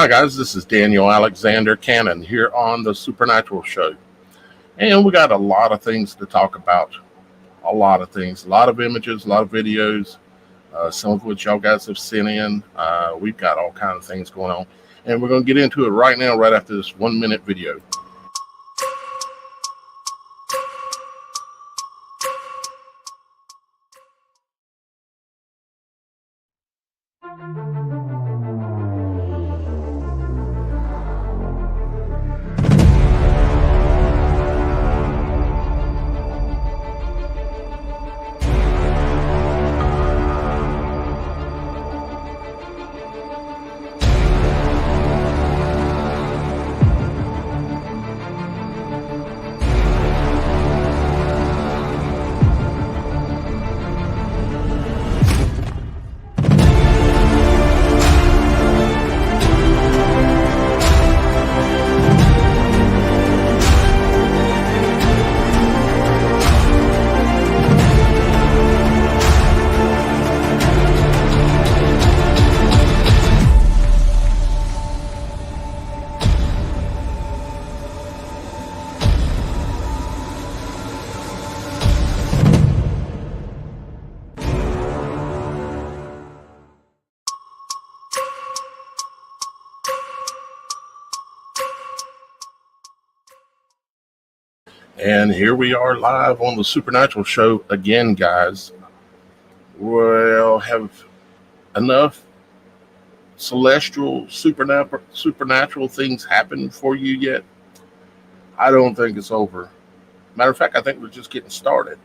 Hi guys, this is Daniel Alexander Cannon here on the Supernatural Show. And we got a lot of things to talk about. A lot of things, a lot of images, a lot of videos, some of which y'all guys have sent in. We've got all kinds of things going on. And we're going to get into it right now, right after this 1 minute video. And here we are live on the Supernatural Show again, guys. Well, have enough celestial, supernatural things happened for you yet? I don't think it's over. Matter of fact, I think we're just getting started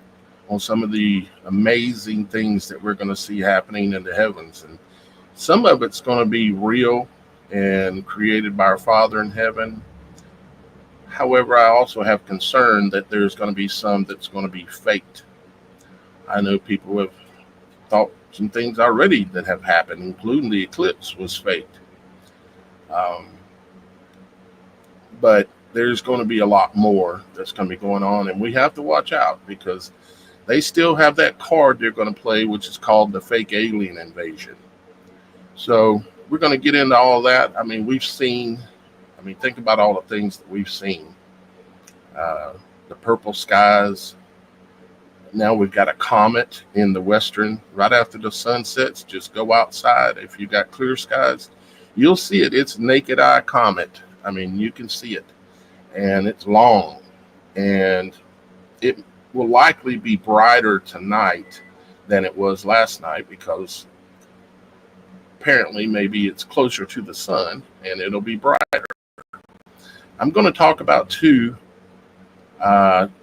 on some of the amazing things that we're going to see happening in the heavens. And some of it's going to be real and created by our Father in heaven. However, I also have concern that there's going to be some that's going to be faked. I know people have thought some things already that have happened, including the eclipse was faked. But there's going to be a lot more that's going to be going on, and we have to watch out because they still have that card they're going to play, which is called the fake alien invasion. So we're going to get into all that. I mean, think about all the things that we've seen. The purple skies. Now we've got a comet in the western. Right after the sun sets, just go outside. If you got clear skies, you'll see it. It's naked eye comet. I mean, you can see it. And it's long. And it will likely be brighter tonight than it was last night because apparently maybe it's closer to the sun and it'll be brighter. I'm going to talk about two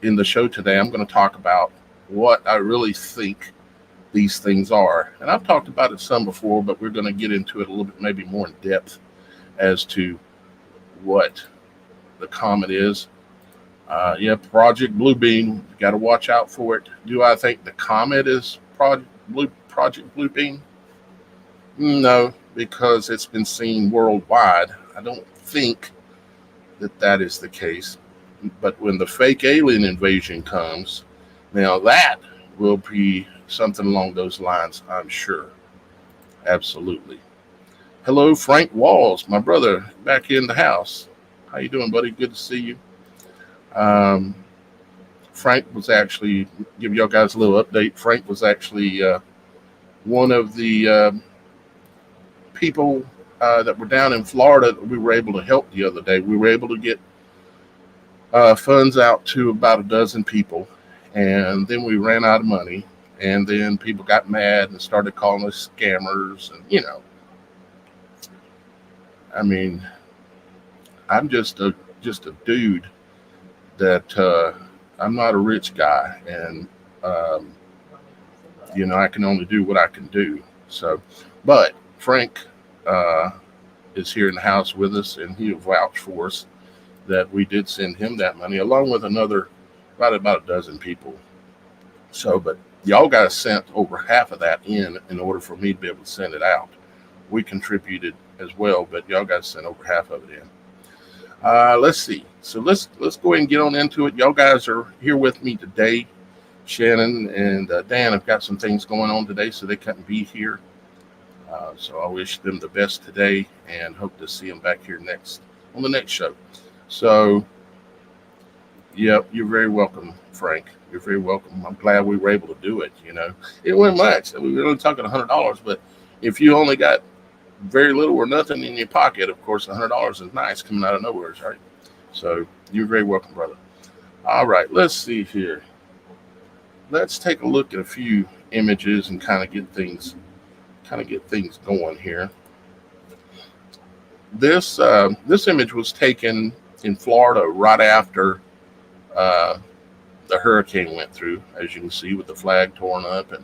in the show today. I'm going to talk about what I really think these things are. And I've talked about it some before, but we're going to get into it a little bit, maybe more in depth as to what the comet is. Project Bluebeam, got to watch out for it. Do I think the comet is Project Bluebeam? No, because it's been seen worldwide. I don't think that is the case. But when the fake alien invasion comes, now that will be something along those lines, I'm sure. Absolutely. Hello, Frank Walls, my brother, back in the house. How you doing, buddy? Good to see you. Frank was actually, give y'all guys a little update. Frank was actually one of the people that were down in Florida that we were able to help the other day. We were able to get funds out to about a dozen people, and then we ran out of money, and then people got mad and started calling us scammers, and I mean, I'm just a dude that I'm not a rich guy, and I can only do what I can do. So, but Frank is here in the house with us, and he'll vouch for us that we did send him that money, along with another about a dozen people. So, but y'all guys sent over half of that in order for me to be able to send it out. We contributed as well, but y'all guys sent over half of it in. Let's see. So let's go ahead and get on into it. Y'all guys are here with me today. Shannon and Dan have got some things going on today, so they couldn't be here. So I wish them the best today and hope to see them back here on the next show. So, yep, you're very welcome, Frank. You're very welcome. I'm glad we were able to do it. It wasn't much. We were only talking $100, but if you only got very little or nothing in your pocket, of course, $100 is nice coming out of nowhere, right? So you're very welcome, brother. All right, let's see here. Let's take a look at a few images and kind of get things going here. This image was taken in Florida right after the hurricane went through, as you can see, with the flag torn up and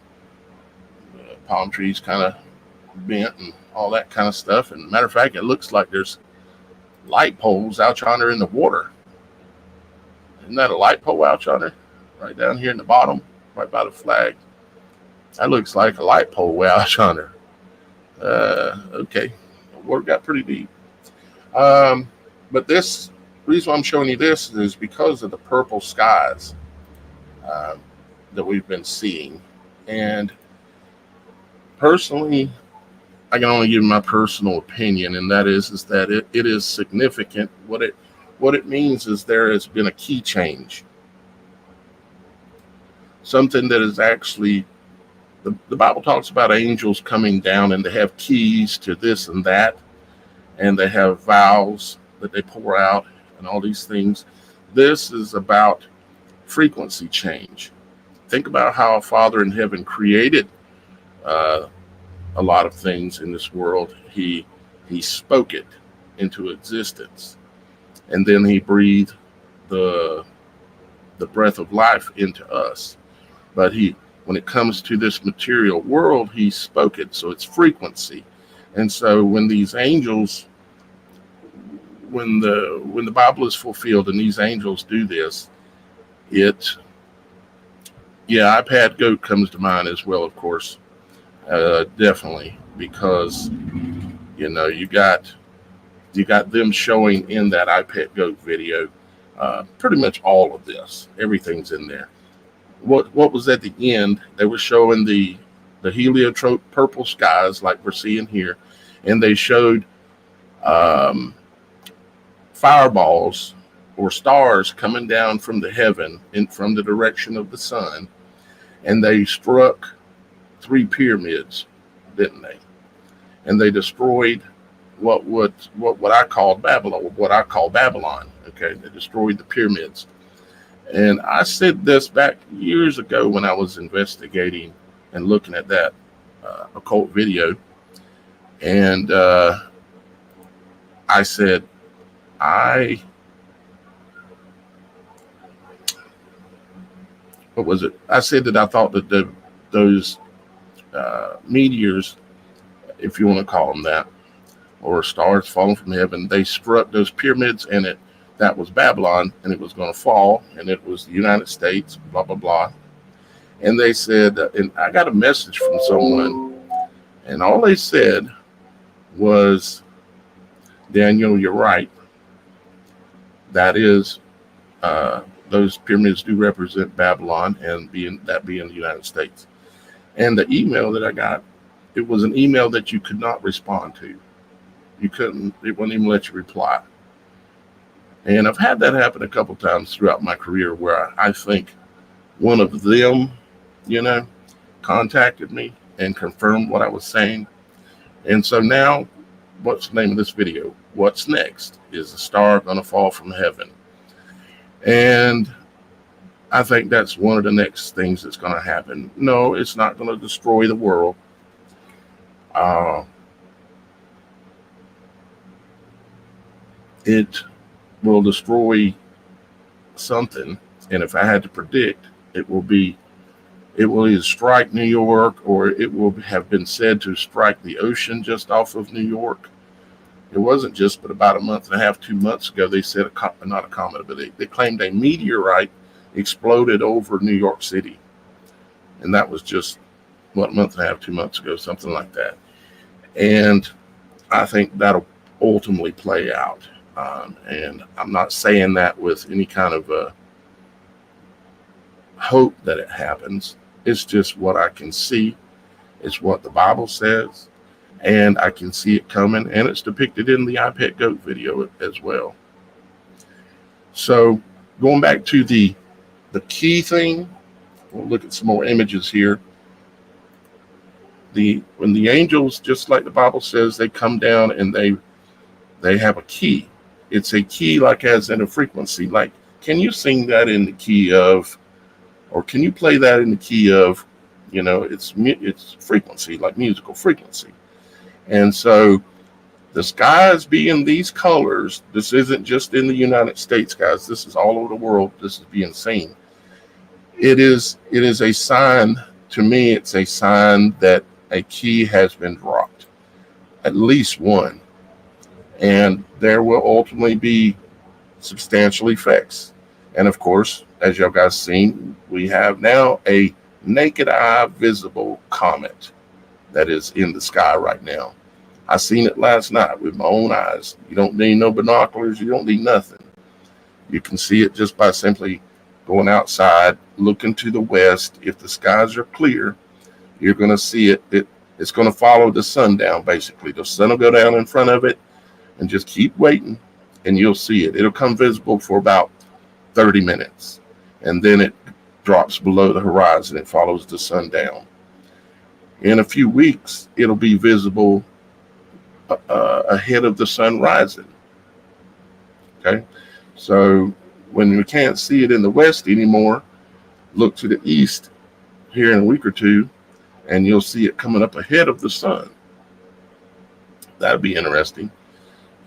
palm trees kind of bent and all that kind of stuff. And matter of fact, it looks like there's light poles out yonder in the water. Isn't that a light pole out yonder? Right down here in the bottom, right by the flag. That looks like a light pole way out yonder. Okay, the water got pretty deep. But this reason why I'm showing you this is because of the purple skies that we've been seeing. And personally, I can only give my personal opinion, and that is that it is significant. What it means is there has been a key change. Something that is actually, the Bible talks about angels coming down and they have keys to this and that, and they have vials that they pour out and all these things. This is about frequency change. Think about how a Father in heaven created a lot of things in this world. He spoke it into existence, and then he breathed the breath of life into us. But when it comes to this material world, he spoke it, so it's frequency. And so when these angels, when the Bible is fulfilled and these angels do this, iPad goat comes to mind as well, of course. Definitely, because you got them showing in that iPad goat video pretty much all of this. Everything's in there. What was at the end? They were showing the heliotrope purple skies like we're seeing here, and they showed fireballs or stars coming down from the heaven and from the direction of the sun, and they struck 3 pyramids, didn't they? And they destroyed what I call Babylon. Okay, they destroyed the pyramids. And I said this back years ago when I was investigating and looking at that occult video, and I said what was it? I said that I thought that those meteors, if you want to call them that, or stars falling from heaven, they struck those pyramids, and that was Babylon, and it was going to fall, and it was the United States, blah, blah, blah. And they said, and I got a message from someone, and all they said was, Daniel, you're right. That is, those pyramids do represent Babylon, and being the United States. And the email that I got, it was an email that you could not respond to. It wouldn't even let you reply. And I've had that happen a couple times throughout my career where I think one of them, contacted me and confirmed what I was saying. And so now, what's the name of this video? What's next? Is a star going to fall from heaven? And I think that's one of the next things that's going to happen. No, it's not going to destroy the world. It will destroy something, and if I had to predict, it will either strike New York, or it will have been said to strike the ocean just off of New York. It wasn't just, but about a month and a half, 2 months ago, they said, not a comet, but they claimed a meteorite exploded over New York City. And that was just, a month and a half, 2 months ago, something like that. And I think that'll ultimately play out. And I'm not saying that with any kind of hope that it happens. It's just what I can see. It's what the Bible says. and I can see it coming, and it's depicted in the iPet Goat video as well. So going back to the key thing, we'll look at some more images here. When the angels, just like the Bible says, they come down and they have a key. It's a key, like as in a frequency. Like, can you sing that in the key of, or can you play that in the key of, it's frequency, like musical frequency. And so the skies being these colors, this isn't just in the United States, guys. This is all over the world. This is being seen. It is a sign, to me, it's a sign that a key has been dropped, at least one. And there will ultimately be substantial effects. And of course, as y'all guys seen, we have now a naked eye visible comet that is in the sky right now. I seen it last night with my own eyes. You don't need no binoculars. You don't need nothing. You can see it just by simply going outside, looking to the west. If the skies are clear, you're going to see it. It's going to follow the sun down, basically. The sun will go down in front of it, and just keep waiting, and you'll see it. It'll come visible for about 30 minutes, and then it drops below the horizon. It follows the sun down. In a few weeks, it'll be visible ahead of the sun rising. Okay, so when we can't see it in the west anymore, look to the east here in a week or two, and you'll see it coming up ahead of the sun. That'd be interesting.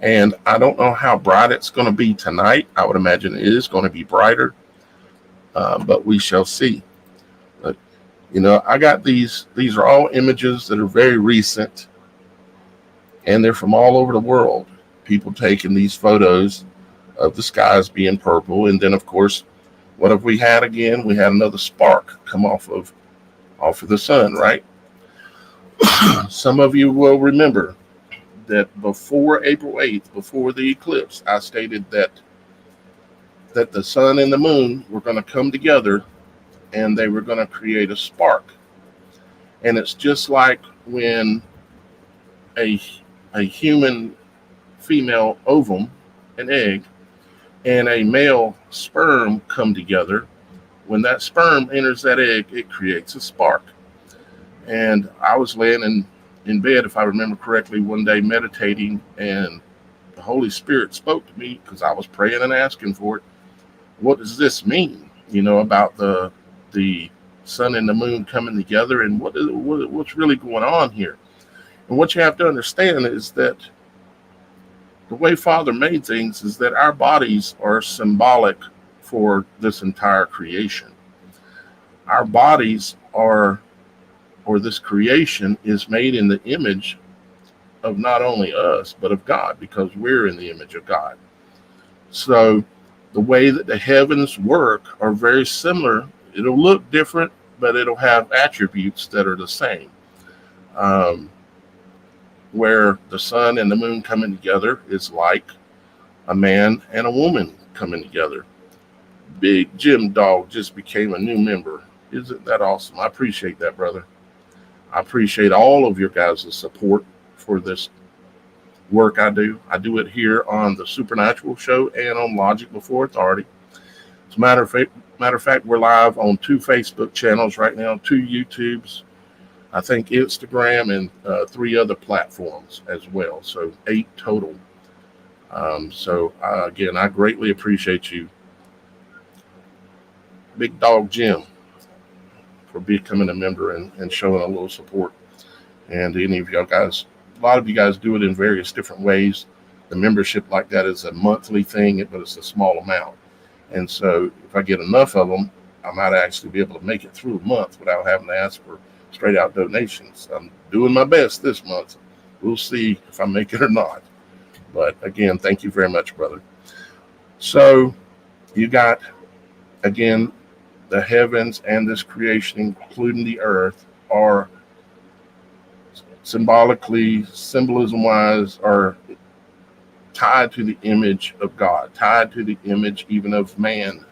And I don't know how bright it's going to be tonight. I would imagine it is going to be brighter, but we shall see. But, I got these are all images that are very recent, and they're from all over the world. People taking these photos of the skies being purple. And then, of course, what have we had again? We had another spark come off of the sun, right? Some of you will remember that before April 8th, before the eclipse, I stated that the sun and the moon were going to come together and they were going to create a spark. And it's just like when a human female ovum, an egg, and a male sperm come together. When that sperm enters that egg, it creates a spark. And I was laying in bed, if I remember correctly, one day meditating, and the Holy Spirit spoke to me because I was praying and asking for it. What does this mean? About the sun and the moon coming together, and what's really going on here? And what you have to understand is that the way Father made things is that our bodies are symbolic for this entire creation. Our bodies or this creation is made in the image of not only us, but of God, because we're in the image of God. So the way that the heavens work are very similar. It'll look different, but it'll have attributes that are the same. Where the sun and the moon coming together is like a man and a woman coming together. Big Jim Dog just became a new member. Isn't that awesome? I appreciate that, brother. I appreciate all of your guys' support for this work I do. I do it here on the Supernatural Show and on Logic Before Authority. As a matter of fact, we're live on 2 Facebook channels right now, 2 YouTubes, I think Instagram, and 3 other platforms as well. So 8 total. Again, I greatly appreciate you, Big Dog Jim, for becoming a member and showing a little support. And any of y'all guys, a lot of you guys do it in various different ways. The membership like that is a monthly thing, but it's a small amount. And so if I get enough of them, I might actually be able to make it through a month without having to ask for straight out donations. I'm doing my best this month. We'll see if I make it or not. But again, thank you very much, brother. So you got, again, the heavens and this creation, including the earth, are symbolically, symbolism-wise, are tied to the image of God, tied to the image even of man,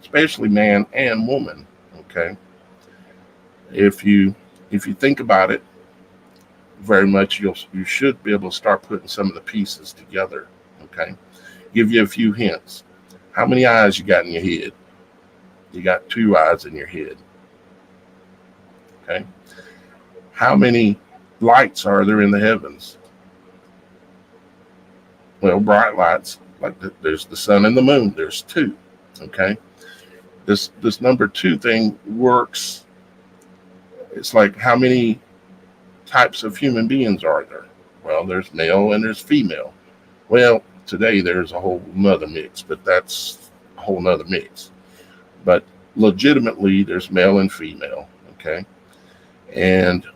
especially man and woman. Okay, if you think about it, very much, you should be able to start putting some of the pieces together. Okay, give you a few hints. How many eyes you got in your head? You got 2 eyes in your head. Okay, how many lights are there in the heavens? Well, bright lights, like there's the sun and the moon. There's 2. Okay, this number 2 thing works. It's like, how many types of human beings are there? Well, there's male and there's female. Well, today there's a whole nother mix, but that's a whole nother mix. But legitimately, there's male and female. Okay, and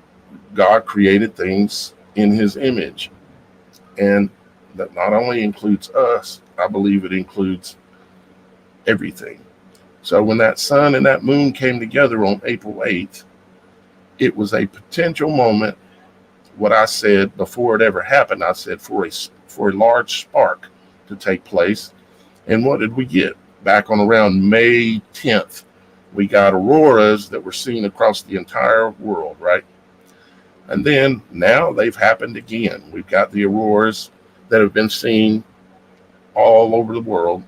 God created things in his image, and that not only includes us, I believe it includes everything. So when that sun and that moon came together on April 8th, it was a potential moment. What I said before it ever happened, I said for a large spark to take place. And what did we get? Back on around May 10th, we got auroras that were seen across the entire world, right? And then now they've happened again. We've got the auroras that have been seen all over the world.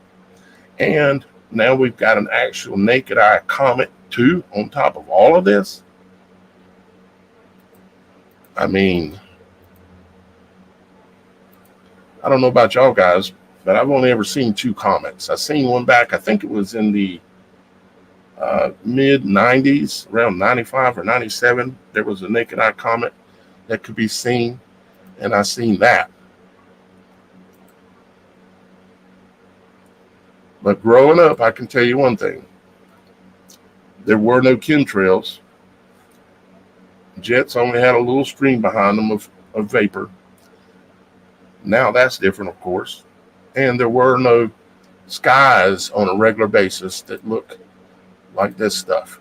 And now we've got an actual naked eye comet too on top of all of this. I mean, I don't know about y'all guys, but I've only ever seen 2 comets. I seen one back, I think it was in the mid 90s, around 95 or 97. There was a naked eye comet that could be seen, and I seen that. But growing up, I can tell you one thing. There were no chemtrails. Jets only had a little stream behind them of vapor. Now that's different, of course. And there were no skies on a regular basis that look like this stuff.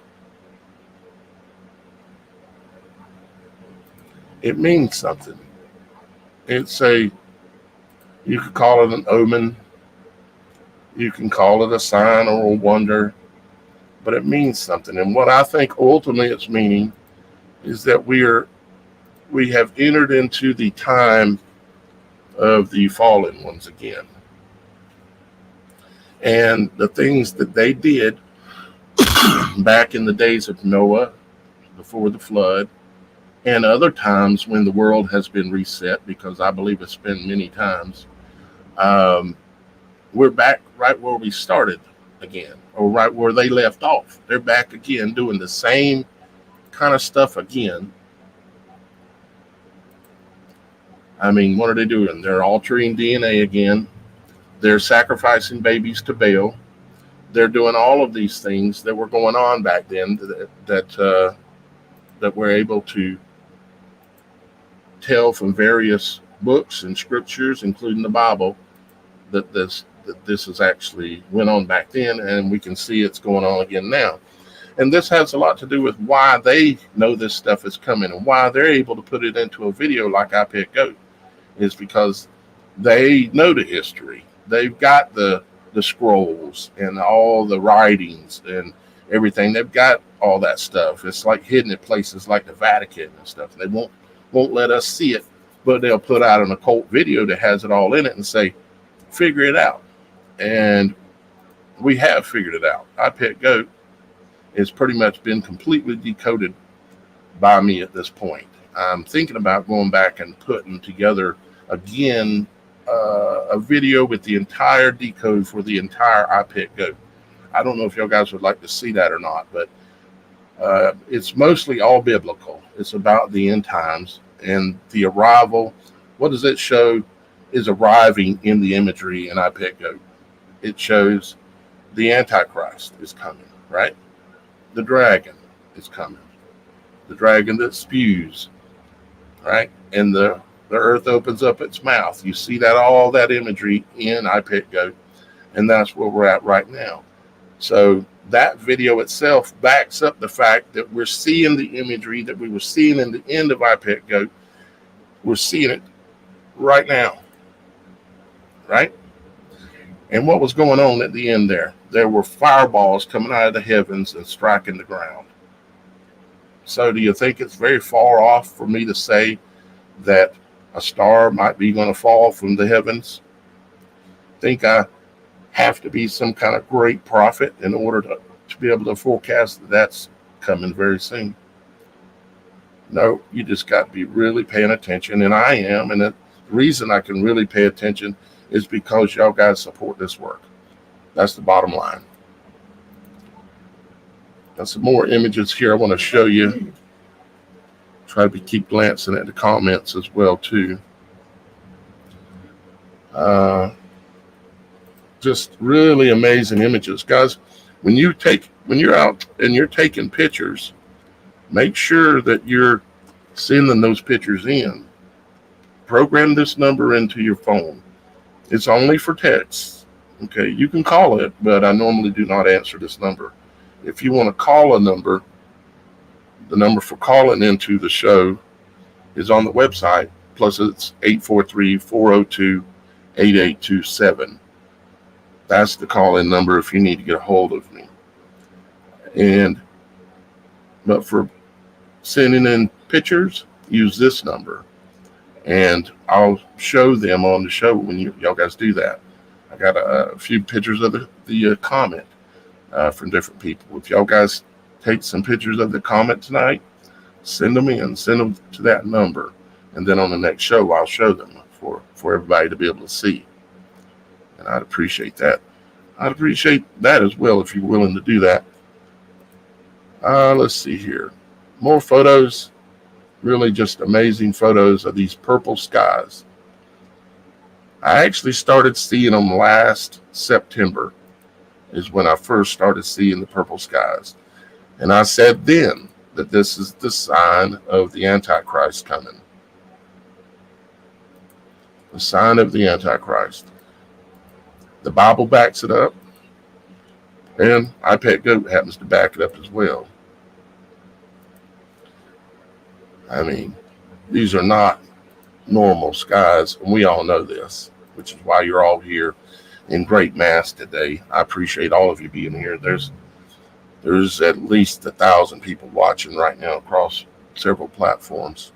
It means something. You could call it an omen. You can call it a sign or a wonder, but it means something. And what I think ultimately its meaning is that we have entered into the time of the fallen ones again. And the things that they did back in the days of Noah, before the flood, and other times when the world has been reset, because I believe it's been many times, we're back right where we started again, or right where they left off. They're back again doing the same kind of stuff again. I mean, what are they doing? They're altering DNA again. They're sacrificing babies to Baal. They're doing all of these things that were going on back then that we're able to tell from various books and scriptures, including the Bible, that this is actually went on back then, and we can see it's going on again now. And this has a lot to do with why they know this stuff is coming and why they're able to put it into a video like I Pick Goat, is because they know the history. They've got the scrolls and all the writings and everything. They've got all that stuff. It's like hidden at places like the Vatican and stuff. They won't let us see it, but they'll put out an occult video that has it all in it and say, figure it out. And we have figured it out. I Pick Goat has pretty much been completely decoded by me at this point. I'm thinking about going back and putting together again a video with the entire decode for the entire I Pick Goat. I don't know if y'all guys would like to see that or not, but it's mostly all biblical. It's about the end times and the arrival. What does it show is arriving in the imagery in I Pick Goat? It shows the Antichrist is coming, right? The dragon is coming. The dragon that spews, right? And the earth opens up its mouth. You see that, all that imagery in I Pick Goat, and that's where we're at right now. So that video itself backs up the fact that we're seeing the imagery that we were seeing in the end of I Pick Goat. We're seeing it right now, right? And what was going on at the end there? There were fireballs coming out of the heavens and striking the ground. So do you think it's very far off for me to say that a star might be going to fall from the heavens? Think I have to be some kind of great prophet in order to be able to forecast that that's coming very soon? No, you just got to be really paying attention, and I am. And the reason I can really pay attention is because y'all guys support this work. That's the bottom line. Got some more images here I want to show you. Try to keep glancing at the comments as well too. Just really amazing images, guys. When you're out and you're taking pictures, make sure that you're sending those pictures in. Program this number into your phone. It's only for texts. Okay, you can call it, but I normally do not answer this number. If you want to call a number, the number for calling into the show is on the website, plus it's 843-402-8827. That's the call-in number if you need to get a hold of me. But for sending in pictures, use this number, and I'll show them on the show when y'all guys do that. I got a few pictures of the comment from different people. If y'all guys take some pictures of the comment tonight, send them in, send them to that number, and then on the next show I'll show them for everybody to be able to see. And I'd appreciate that. I'd appreciate that as well if you're willing to do that. Let's see here. More photos. Really just amazing photos of these purple skies. I actually started seeing them last September is when I first started seeing the purple skies. And I said then that this is the sign of the Antichrist coming. The sign of the Antichrist. The Bible backs it up, and iPetGoat happens to back it up as well. I mean, these are not normal skies, and we all know this, which is why you're all here in great mass today. I appreciate all of you being here. There's at least 1,000 people watching right now across several platforms.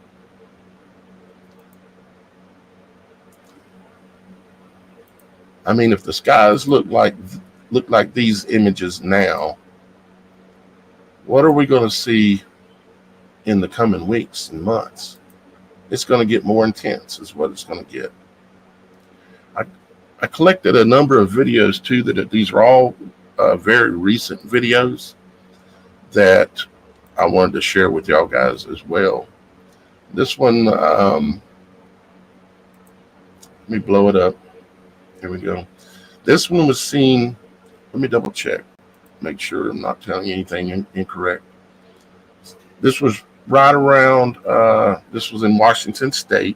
I mean, if the skies look like these images now, what are we going to see in the coming weeks and months? It's going to get more intense is what it's going to get. I collected a number of videos too, that these are all very recent videos that I wanted to share with y'all guys as well. This one, let me blow it up. Here we go. This one was seen, let me double check, make sure I'm not telling you anything incorrect. This was right around, this was in Washington State,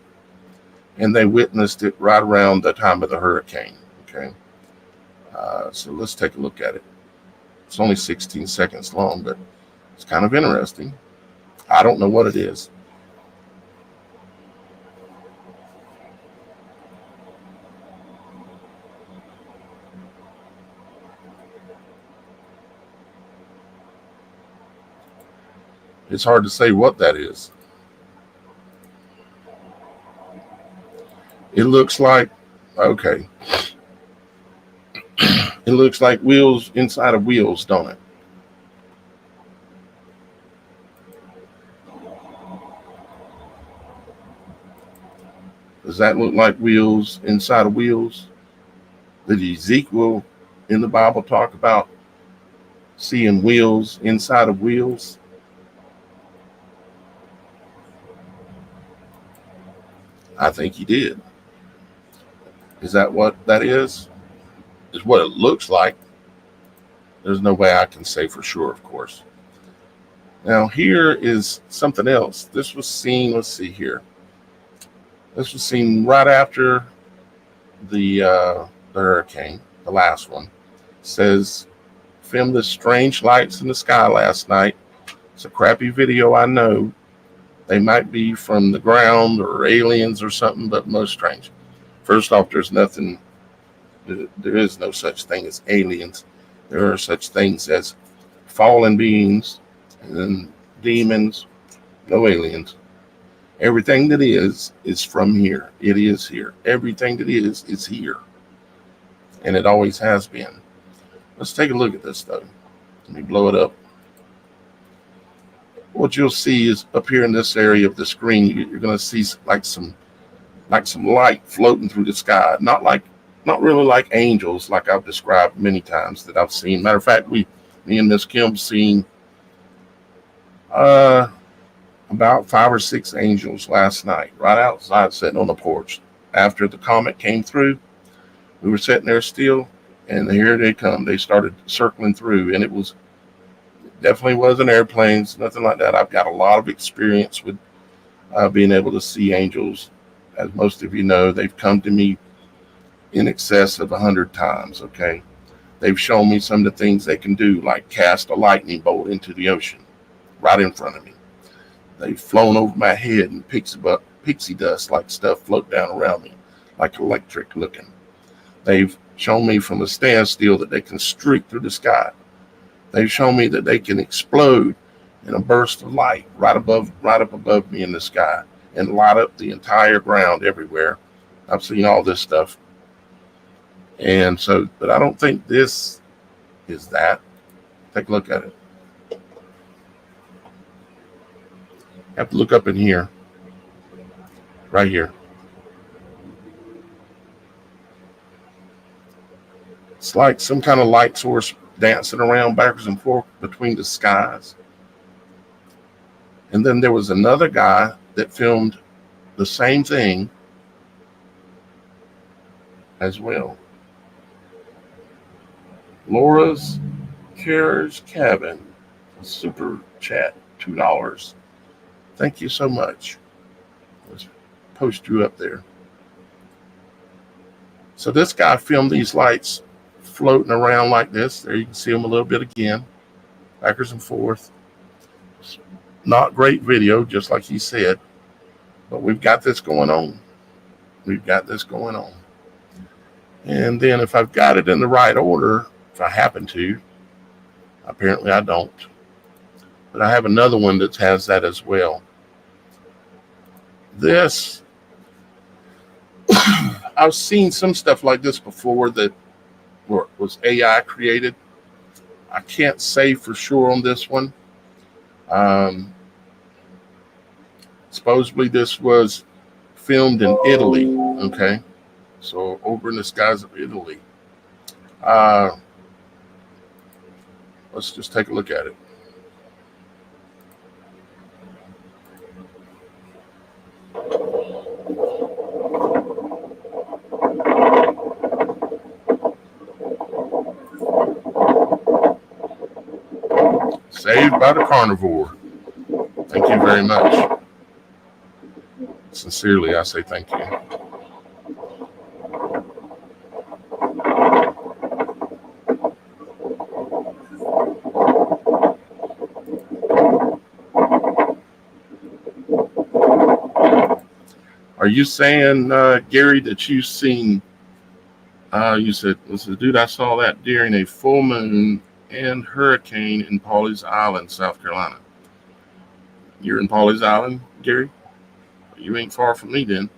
and they witnessed it right around the time of the hurricane. Okay. So let's take a look at it. It's only 16 seconds long, but it's kind of interesting. I don't know what it is. It's hard to say what that is. It looks like, okay. It looks like wheels inside of wheels, don't it? Does that look like wheels inside of wheels? Did Ezekiel in the Bible talk about seeing wheels inside of wheels? I think he did. Is that what that is? Is what it looks like. There's no way I can say for sure, of course. Now here is something else. This was seen, let's see here. This was seen right after the hurricane, the last one. It says, filmed the strange lights in the sky last night. It's a crappy video, I know. They might be from the ground or aliens or something, but most strange. First off, there is no such thing as aliens. There are such things as fallen beings and then demons, no aliens. Everything that is from here. It is here. Everything that is here. And it always has been. Let's take a look at this though. Let me blow it up. What you'll see is up here in this area of the screen, you're going to see like some light floating through the sky. Not really like angels, like I've described many times that I've seen. Matter of fact, me and Miss Kim seen about 5 or 6 angels last night, right outside, sitting on the porch. After the comet came through, we were sitting there still, and here they come. They started circling through, and it definitely wasn't airplanes, nothing like that. I've got a lot of experience with being able to see angels. As most of you know, they've come to me in excess of 100 times, okay? They've shown me some of the things they can do, like cast a lightning bolt into the ocean right in front of me. They've flown over my head and pixie dust like stuff float down around me, like electric looking. They've shown me from a standstill that they can streak through the sky. They've shown me that they can explode in a burst of light right up above me in the sky and light up the entire ground everywhere. I've seen all this stuff. And so, but I don't think this is that. Take a look at it. Have to look up in here. Right here. It's like some kind of light source dancing around backwards and forth between the skies. And then there was another guy that filmed the same thing as well. Laura's Care's Cabin, a super chat, $2. Thank you so much. Let's post you up there. So this guy filmed these lights floating around like this. There you can see them a little bit again, backwards and forth. Not great video, just like he said, but we've got this going on. We've got this going on. And then if I've got it in the right order, if I happen to, apparently I don't, but I have another one that has that as well. This, I've seen some stuff like this before that was AI created. I can't say for sure on this one. Supposedly this was filmed in Italy, okay? So over in the skies of Italy. Let's just take a look at it. Saved by the carnivore. Thank you very much. Sincerely, I say thank you. Are you saying, Gary, that you've seen, you said, dude, I saw that during a full moon and hurricane in Pawleys Island, South Carolina. You're in Pawleys Island, Gary? You ain't far from me then.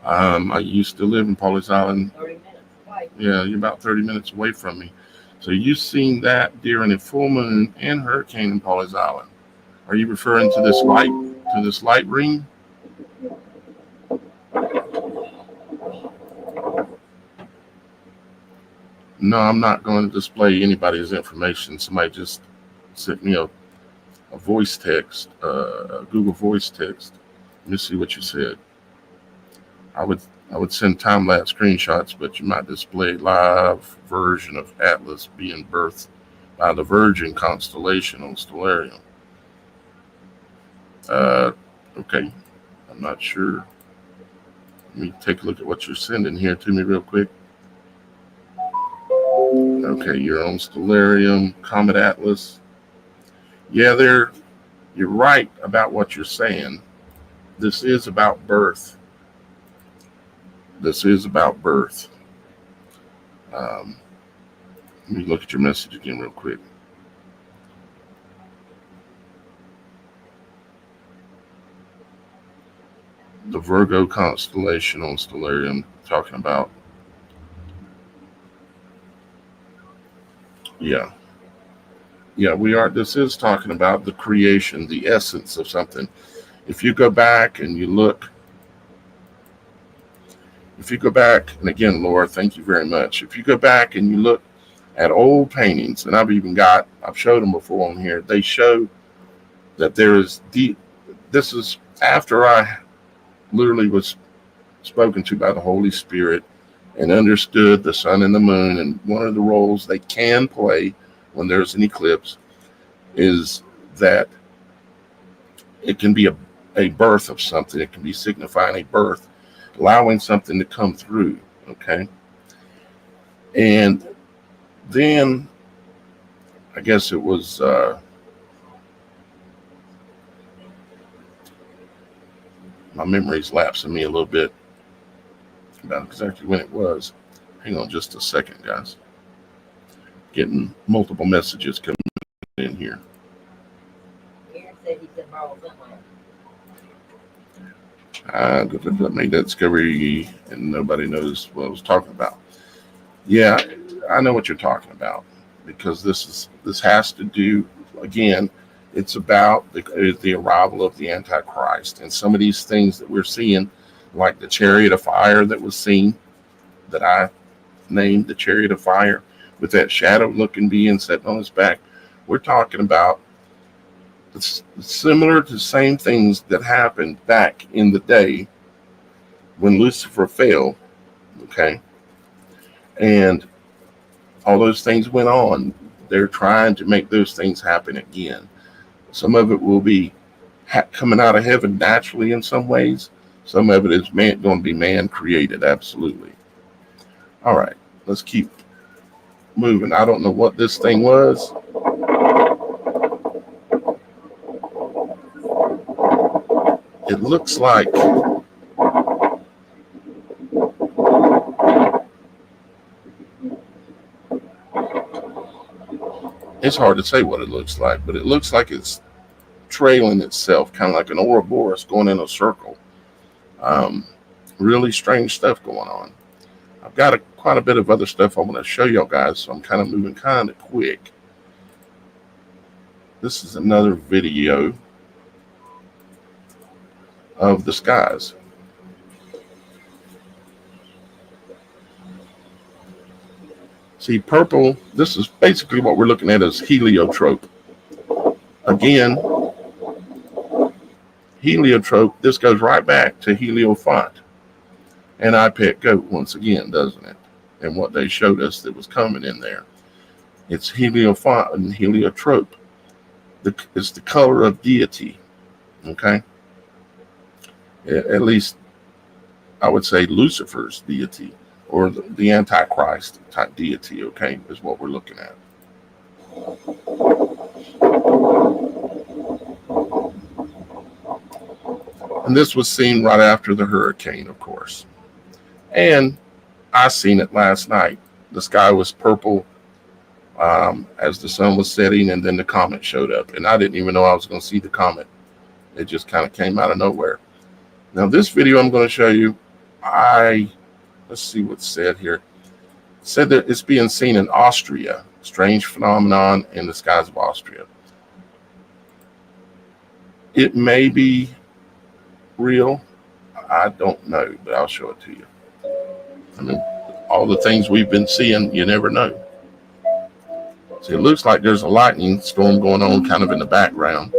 I used to live in Pawleys Island. 30 minutes away. Yeah, you're about 30 minutes away from me. So you've seen that during a full moon and hurricane in Pawleys Island. Are you referring to this light ring? No, I'm not going to display anybody's information. Somebody just sent me a voice text, a Google voice text. Let me see what you said. I would send time-lapse screenshots, but you might display live version of Atlas being birthed by the Virgin constellation on Stellarium. Okay, I'm not sure. Let me take a look at what you're sending here to me real quick. Okay, you're on Stellarium, Comet Atlas. Yeah, you're right about what you're saying. This is about birth. This is about birth. Let me look at your message again real quick. the Virgo constellation on Stellarium, talking about, yeah, we are. This is talking about the creation, the essence of something. If you go back and you look, and again, Laura, thank you very much. If you go back and you look at old paintings, and I've showed them before on here, they show that there is deep, this is after I literally was spoken to by the Holy Spirit and understood the sun and the moon, and one of the roles they can play when there's an eclipse is that it can be a birth of something. It can be signifying a birth, allowing something to come through, okay? And then I guess it was my memory's lapsing me a little bit about exactly when it was. Hang on just a second, guys. Getting multiple messages coming in here. Aaron said he could borrow somewhere. I made that discovery and nobody knows what I was talking about. Yeah, I know what you're talking about, because this has to do, again, it's about the arrival of the Antichrist, and some of these things that we're seeing, like the chariot of fire that was seen, that I named the chariot of fire, with that shadow-looking being sitting on his back. We're talking about it's similar to the same things that happened back in the day when Lucifer fell, okay? And all those things went on. They're trying to make those things happen again. Some of it will be coming out of heaven naturally in some ways. Some of it is going to be man-created, absolutely. All right, let's keep moving. I don't know what this thing was. It looks like it's hard to say what it looks like, but it looks like it's trailing itself, kind of like an Ouroboros going in a circle. Really strange stuff going on. I've got quite a bit of other stuff I want to show y'all guys, so I'm kind of moving kind of quick. This is another video of the skies. See, purple, this is basically what we're looking at as heliotrope. Again, heliotrope, this goes right back to heliofont and iPet goat once again, doesn't it? And what they showed us that was coming in there. It's heliofont and heliotrope. It's the color of deity, okay? At least I would say Lucifer's deity, or the Antichrist type deity, okay, is what we're looking at. And this was seen right after the hurricane, of course. And I seen it last night. The sky was purple as the sun was setting, and then the comet showed up. And I didn't even know I was going to see the comet. It just kind of came out of nowhere. Now, this video I'm going to show you, let's see what's said here. It said that it's being seen in Austria. Strange phenomenon in the skies of Austria. It may be real. I don't know, but I'll show it to you. I mean, all the things we've been seeing, you never know. See, it looks like there's a lightning storm going on kind of in the background.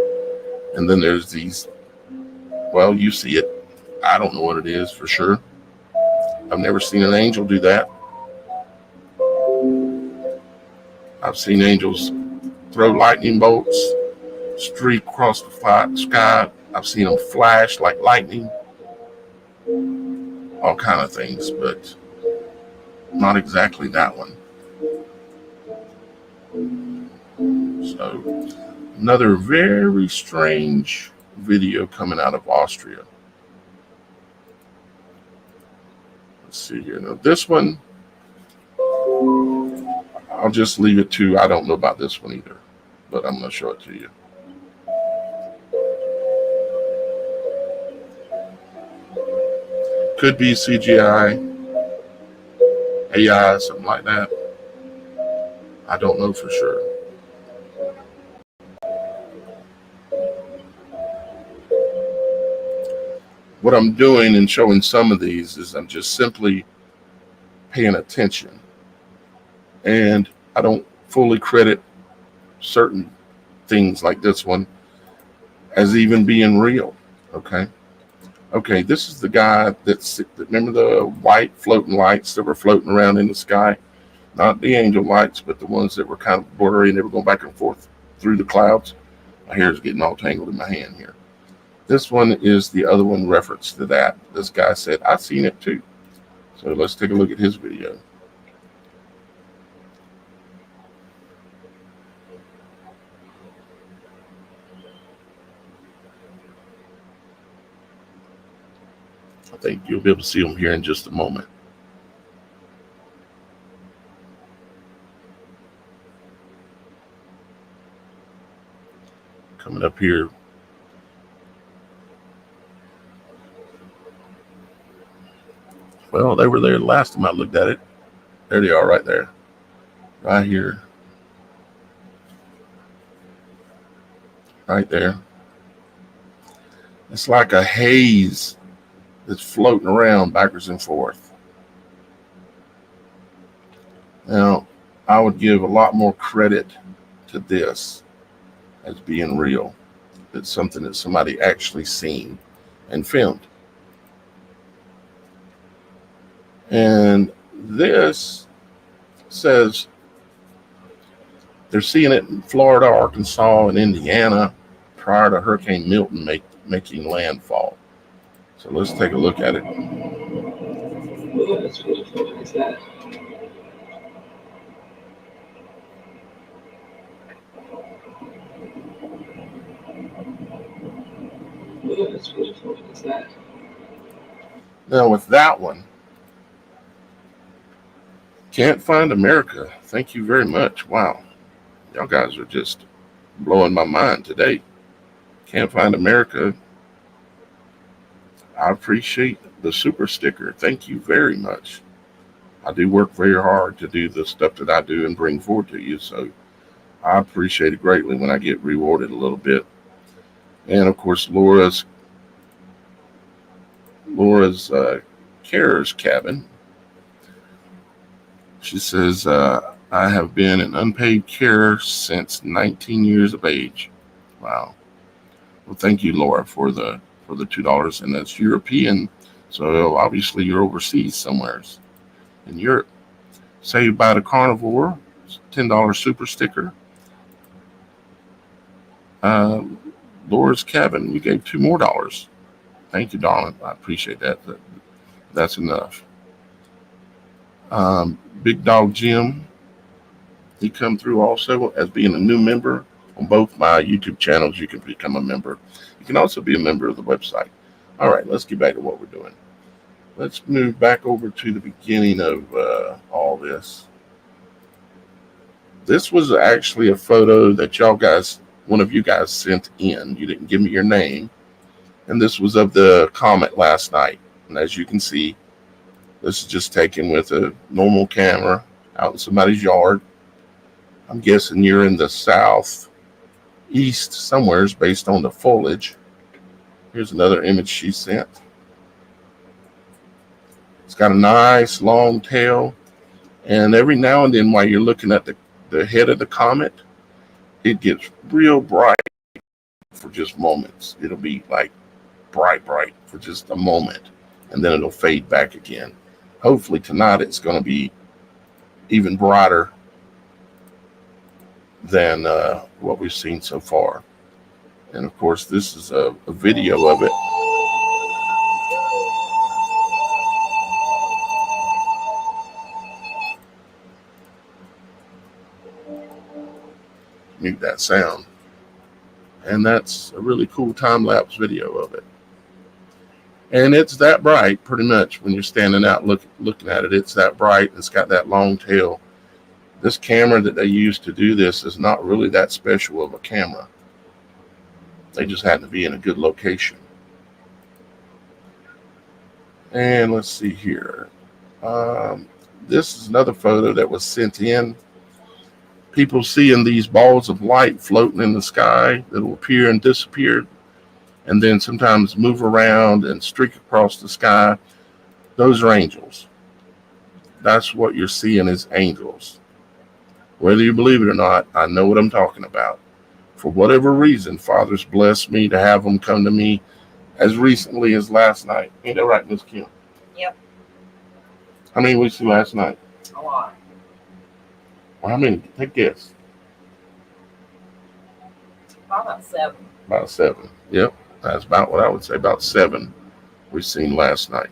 And then there's these, well, you see it. I don't know what it is for sure. I've never seen an angel do that. I've seen angels throw lightning bolts, streak across the sky. I've seen them flash like lightning. All kind of things, but not exactly that one. So, another very strange video coming out of Austria. Let's see here. Now, this one, I'll just leave it to, I don't know about this one either, but I'm going to show it to you. Could be CGI, AI, something like that. I don't know for sure. What I'm doing in showing some of these is I'm just simply paying attention. And I don't fully credit certain things like this one as even being real. Okay, this is the guy remember the white floating lights that were floating around in the sky? Not the angel lights, but the ones that were kind of blurry and they were going back and forth through the clouds. My hair is getting all tangled in my hand here. This one is the other one reference to that. This guy said, I've seen it too. So let's take a look at his video. I think you'll be able to see him here in just a moment. Coming up here. Well, they were there last time I looked at it. There they are right there. Right here. Right there. It's like a haze that's floating around backwards and forth. Now, I would give a lot more credit to this as being real. It's something that somebody actually seen and filmed. And this says they're seeing it in Florida, Arkansas, and Indiana prior to Hurricane Milton making landfall. So let's take a look at it. Oh, that's really funny. What's that? Oh, that's really funny. What's that? Now with that one, Can't Find America. Thank you very much. Wow. Y'all guys are just blowing my mind today. Can't Find America. I appreciate the super sticker. Thank you very much. I do work very hard to do the stuff that I do and bring forward to you. So I appreciate it greatly when I get rewarded a little bit. And of course, Laura's Care's Cabin. She says, I have been in unpaid care since 19 years of age. Wow. Well, thank you, Laura, for the $2, and that's European. So obviously you're overseas somewhere in Europe. Saved by the Carnivore, $10 super sticker. Laura's Cabin, you gave $2 more. Thank you, darling. I appreciate that. That's enough. Big Dog Jim, he come through also as being a new member on both my YouTube channels. You can become a member. You can also be a member of the website. All right, let's get back to what we're doing. Let's move back over to the beginning of all this. This was actually a photo that one of you guys sent in. You didn't give me your name. And this was of the comet last night. And as you can see, this is just taken with a normal camera out in somebody's yard. I'm guessing you're in the southeast somewheres based on the foliage. Here's another image she sent. It's got a nice long tail. And every now and then while you're looking at the head of the comet, it gets real bright for just moments. It'll be like bright for just a moment. And then it'll fade back again. Hopefully tonight it's going to be even brighter than what we've seen so far. And of course, this is a video of it. Mute that sound. And that's a really cool time-lapse video of it. And it's that bright, pretty much, when you're standing out looking at it. It's that bright. It's got that long tail. This camera that they use to do this is not really that special of a camera. They just happen to be in a good location. And let's see here. This is another photo that was sent in. People seeing these balls of light floating in the sky that will appear and disappear, and then sometimes move around and streak across the sky. Those are angels. That's what you're seeing is angels. Whether you believe it or not, I know what I'm talking about. For whatever reason, Father's blessed me to have them come to me as recently as last night. Ain't that right, Miss Kim? Yep. How many we see last night? A lot. Well, how many? Take a guess. Probably about 7. About 7. Yep. That's about what I would say. About 7 we've seen last night.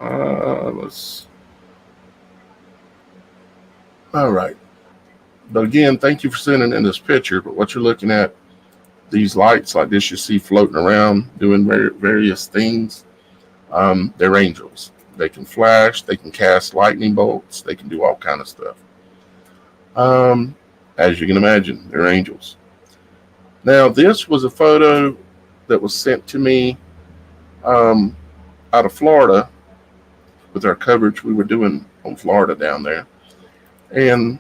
Let's. All right. But again, thank you for sending in this picture. But what you're looking at, these lights like this you see floating around doing various things, they're angels. They can flash. They can cast lightning bolts. They can do all kind of stuff. As you can imagine, they're angels. Now, this was a photo that was sent to me out of Florida with our coverage we were doing on Florida down there. And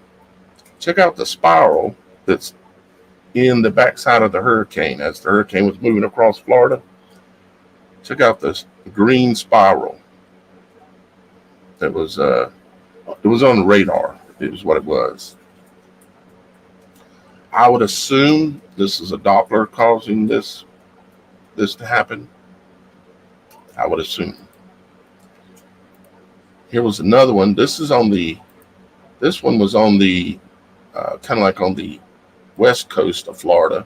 check out the spiral that's in the backside of the hurricane as the hurricane was moving across Florida. Check out this green spiral that was it was on the radar. It was what it was. I would assume this is a Doppler causing this to happen. I would assume. Here was another one. This one was on the kind of like on the west coast of Florida,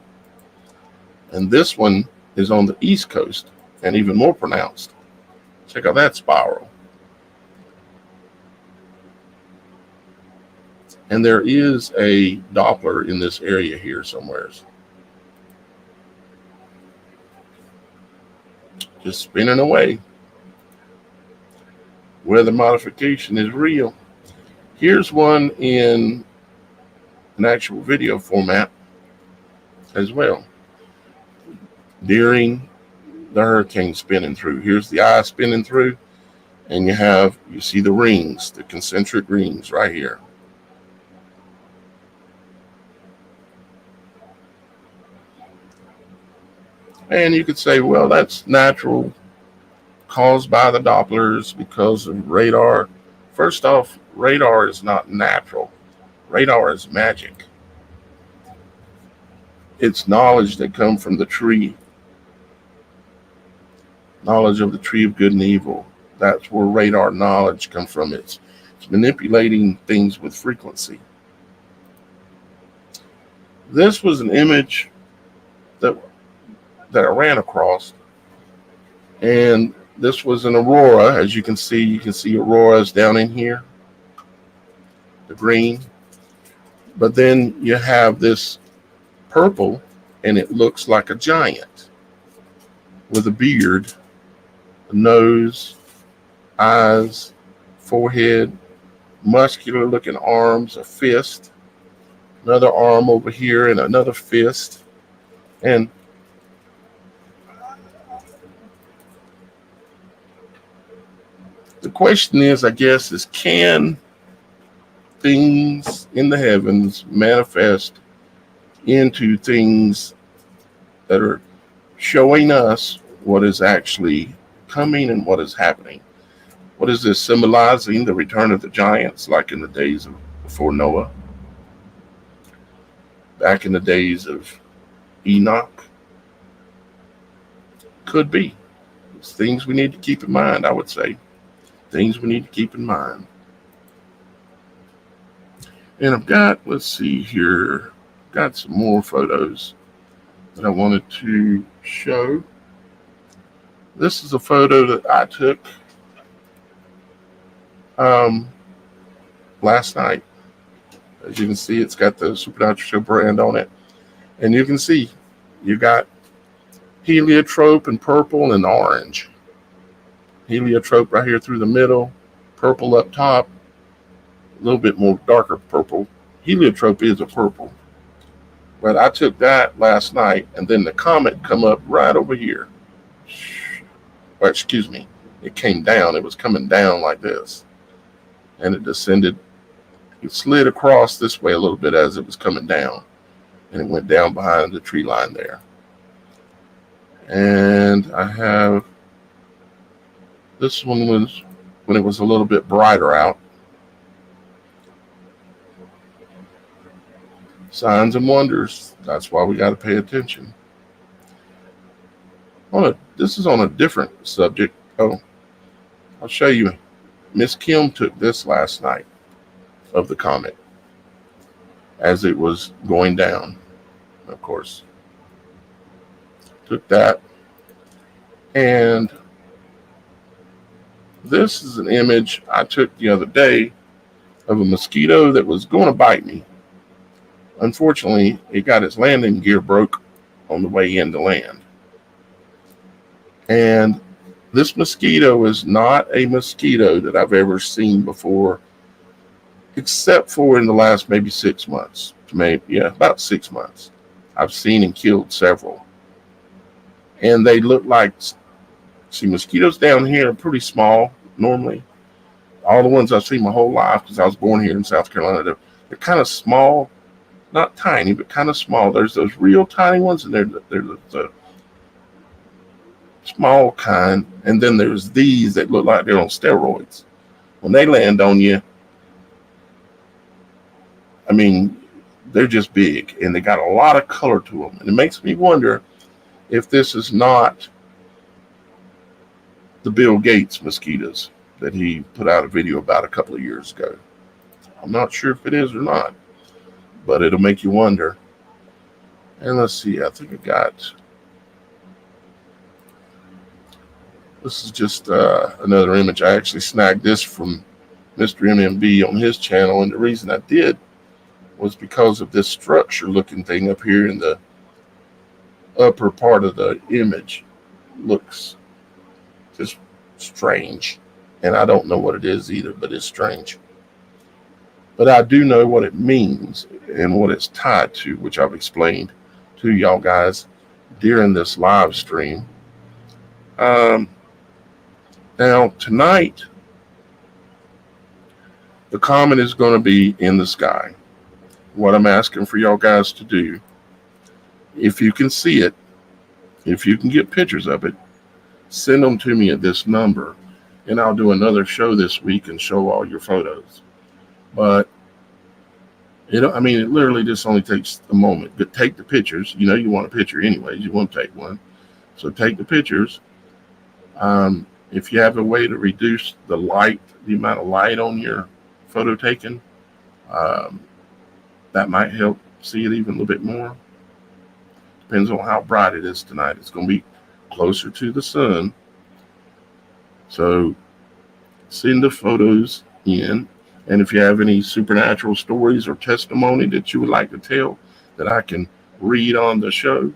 and this one is on the east coast and even more pronounced. Check out that spiral. And there is a Doppler in this area here somewhere. Just spinning away. Weather modification is real. Here's one in an actual video format as well. During the hurricane spinning through. Here's the eye spinning through. And you see the rings, the concentric rings right here. And you could say, well, that's natural, caused by the Dopplers because of radar. First off, radar is not natural. Radar is magic. It's knowledge that comes from the tree. Knowledge of the tree of good and evil. That's where radar knowledge comes from. It's manipulating things with frequency. This was an image that I ran across, and this was an aurora. As you can see auroras down in here, the green, but then you have this purple, and it looks like a giant with a beard, a nose, eyes, forehead, muscular looking arms, a fist, another arm over here, and another fist. And the question is, I guess, is can things in the heavens manifest into things that are showing us what is actually coming and what is happening? What is this symbolizing? The return of the giants, like in the days of before Noah, back in the days of Enoch? Could be. It's things we need to keep in mind, I would say. Things we need to keep in mind. And I've got, let's see here, got some more photos that I wanted to show. This is a photo that I took last night. As you can see, it's got the Supernatural Show brand on it. And you can see you got heliotrope and purple and orange. Heliotrope right here through the middle, purple up top, a little bit more darker purple. Heliotrope is a purple. But I took that last night, and then the comet come up right over here. Or excuse me, it came down. It was coming down like this, and it descended. It slid across this way a little bit as it was coming down, and it went down behind the tree line there. And I have this one was when it was a little bit brighter out. Signs and wonders. That's why we got to pay attention. This is on a different subject. Oh, I'll show you. Miss Kim took this last night of the comet as it was going down. Of course, took that, and this is an image I took the other day of a mosquito that was going to bite me. Unfortunately, it got its landing gear broke on the way in to land. And this mosquito is not a mosquito that I've ever seen before, except for in the last maybe 6 months. About 6 months. I've seen and killed several. And they look like, see, mosquitoes down here are pretty small normally. All the ones I've seen my whole life, because I was born here in South Carolina, they're kind of small, not tiny, but kind of small. There's those real tiny ones, and they're the small kind, and then there's these that look like they're on steroids. When they land on you, I mean, they're just big, and they got a lot of color to them. And it makes me wonder if this is not the Bill Gates mosquitoes that he put out a video about a couple of years ago. I'm not sure if it is or not, but it'll make you wonder. And let's see, I think I got, this is just another image. I actually snagged this from Mr. MMB on his channel, and the reason I did was because of this structure looking thing up here in the upper part of the image. Looks just strange, and I don't know what it is either, but it's strange. But I do know what it means and what it's tied to, which I've explained to y'all guys during this live stream. Now, tonight, the comet is going to be in the sky. What I'm asking for y'all guys to do, if you can see it, if you can get pictures of it, send them to me at this number, and I'll do another show this week and show all your photos. But it literally just only takes a moment. But take the pictures. You know you want a picture anyways. You want to take one. So take the pictures. If you have a way to reduce the amount of light on your photo taken, that might help see it even a little bit more. Depends on how bright it is tonight. It's going to be closer to the sun. So send the photos in. And if you have any supernatural stories or testimony that you would like to tell that I can read on the show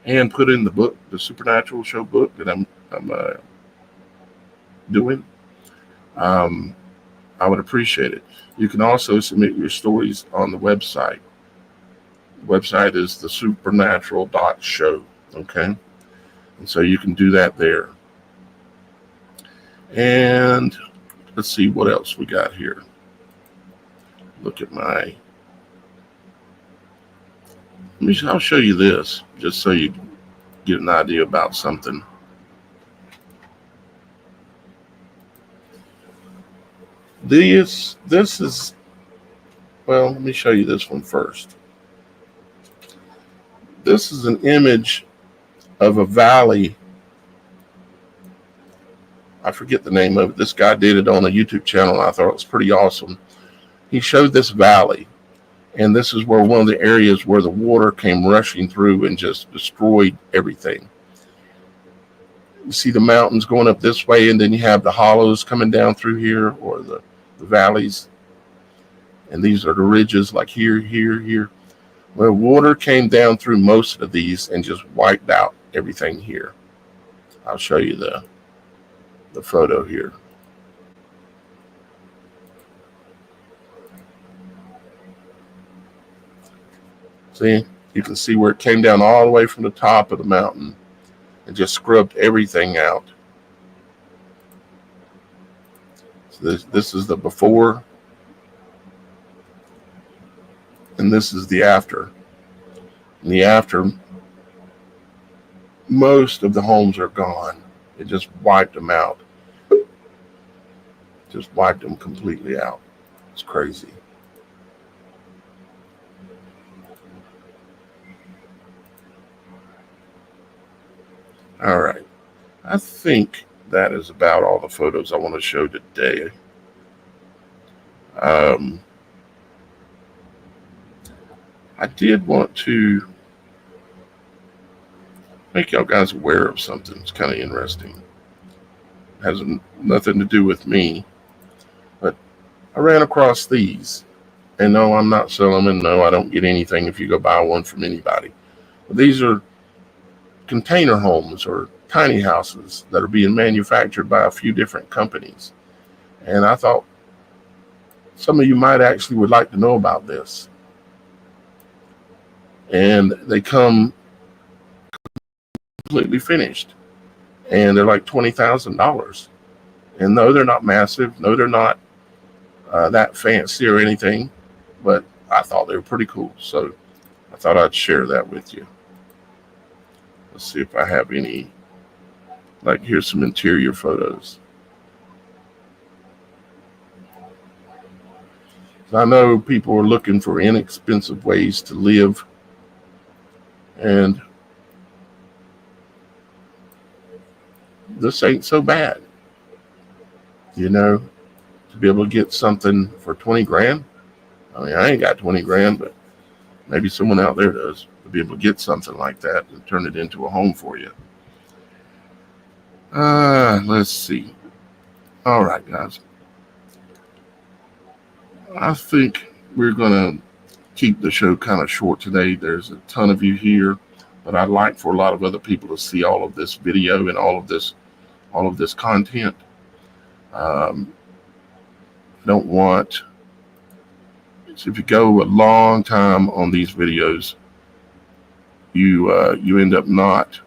and put in the book, the Supernatural Show book that I'm doing, I would appreciate it. You can also submit your stories on the website. The website is TheSupernatural.Show. Okay? And so you can do that there. And let's see what else we got here. Look at I'll show you this just so you get an idea about something. This is, well, let me show you this one first. This is an image of a valley. I forget the name of it. This guy did it on a YouTube channel, and I thought it was pretty awesome. He showed this valley, and this is where one of the areas where the water came rushing through and just destroyed everything. You see the mountains going up this way, and then you have the hollows coming down through here, or the valleys. And these are the ridges, like here, here, here. Well, water came down through most of these and just wiped out everything here. I'll show you the photo here. See, you can see where it came down all the way from the top of the mountain and just scrubbed everything out. This is the before, and this is the after. In the after, most of the homes are gone. It just wiped them out. Just wiped them completely out. It's crazy. All right. I think that is about all the photos I want to show today. I did want to make y'all guys aware of something. It's kind of interesting. It has nothing to do with me, but I ran across these. And no, I'm not selling them, and no, I don't get anything if you go buy one from anybody. But these are container homes or tiny houses that are being manufactured by a few different companies. And I thought some of you might actually would like to know about this. And they come completely finished, and they're like $20,000. And no, they're not massive. No, they're not that fancy or anything, but I thought they were pretty cool. So I thought I'd share that with you. Let's see if I have any. Like, here's some interior photos. So I know people are looking for inexpensive ways to live, and this ain't so bad. You know, to be able to get something for 20 grand. I mean, I ain't got 20 grand, but maybe someone out there does, to be able to get something like that and turn it into a home for you. Let's see. All right, guys. I think we're going to keep the show kind of short today. There's a ton of you here, but I'd like for a lot of other people to see all of this video and all of this content. Don't want, so if you go a long time on these videos, you end up not,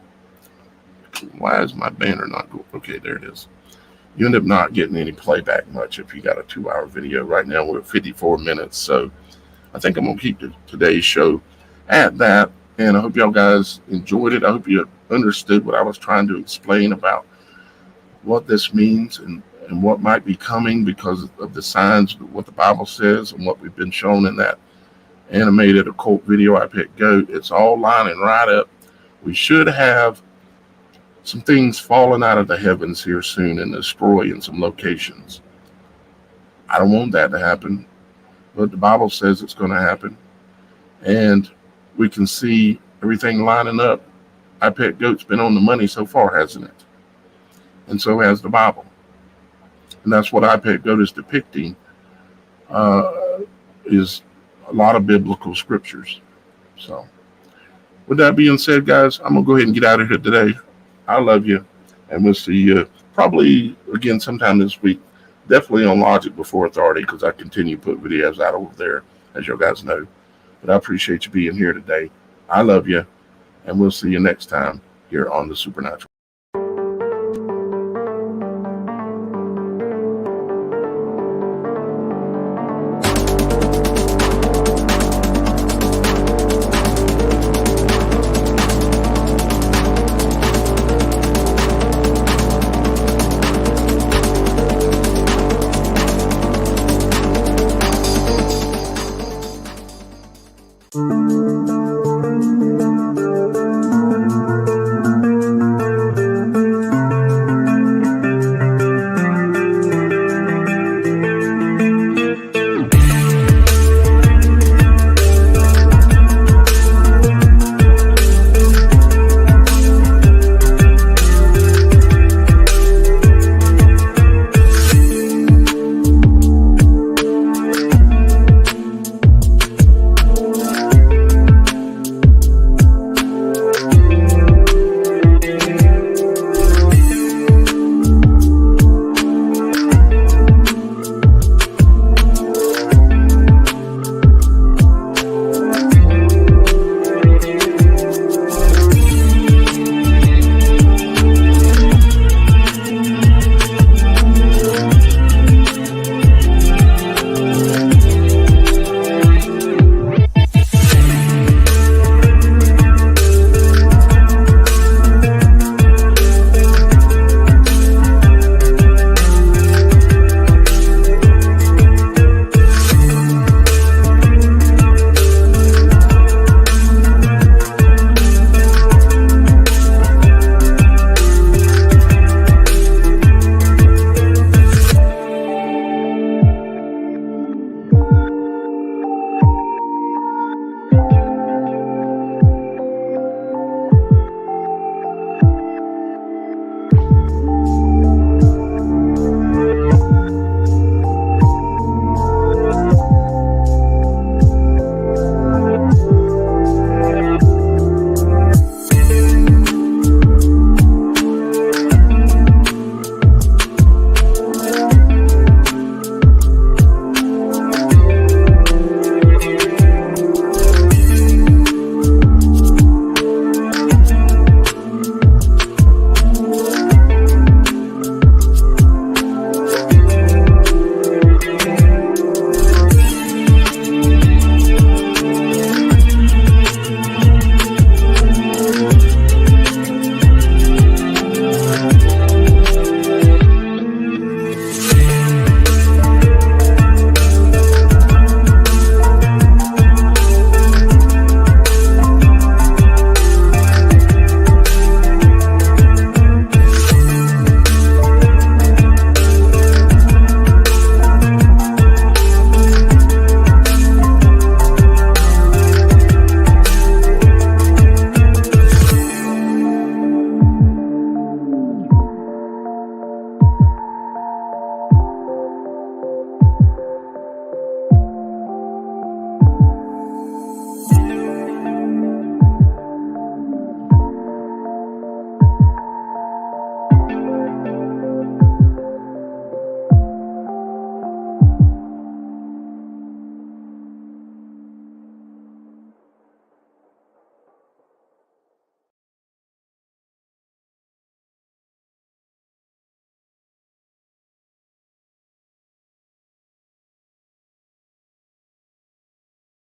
why is my banner not going? Okay, there it is. You end up not getting any playback much if you got a 2-hour video. Right now we're at 54 minutes, so I think I'm gonna keep today's show at that. And I hope y'all guys enjoyed it. I hope you understood what I was trying to explain about what this means and what might be coming because of the signs, what the Bible says, and what we've been shown in that animated occult video, I Picked Goat. It's all lining right up. We should have some things falling out of the heavens here soon and destroying some locations. I don't want that to happen, but the Bible says it's going to happen. And we can see everything lining up. I Picked Goat's been on the money so far, hasn't it? And so has the Bible. And that's what I Picked Goat is depicting, is a lot of biblical scriptures. So with that being said, guys, I'm going to go ahead and get out of here today. I love you, and we'll see you probably again sometime this week. Definitely on Logic Before Authority, because I continue to put videos out over there, as you guys know. But I appreciate you being here today. I love you, and we'll see you next time here on The Supernatural.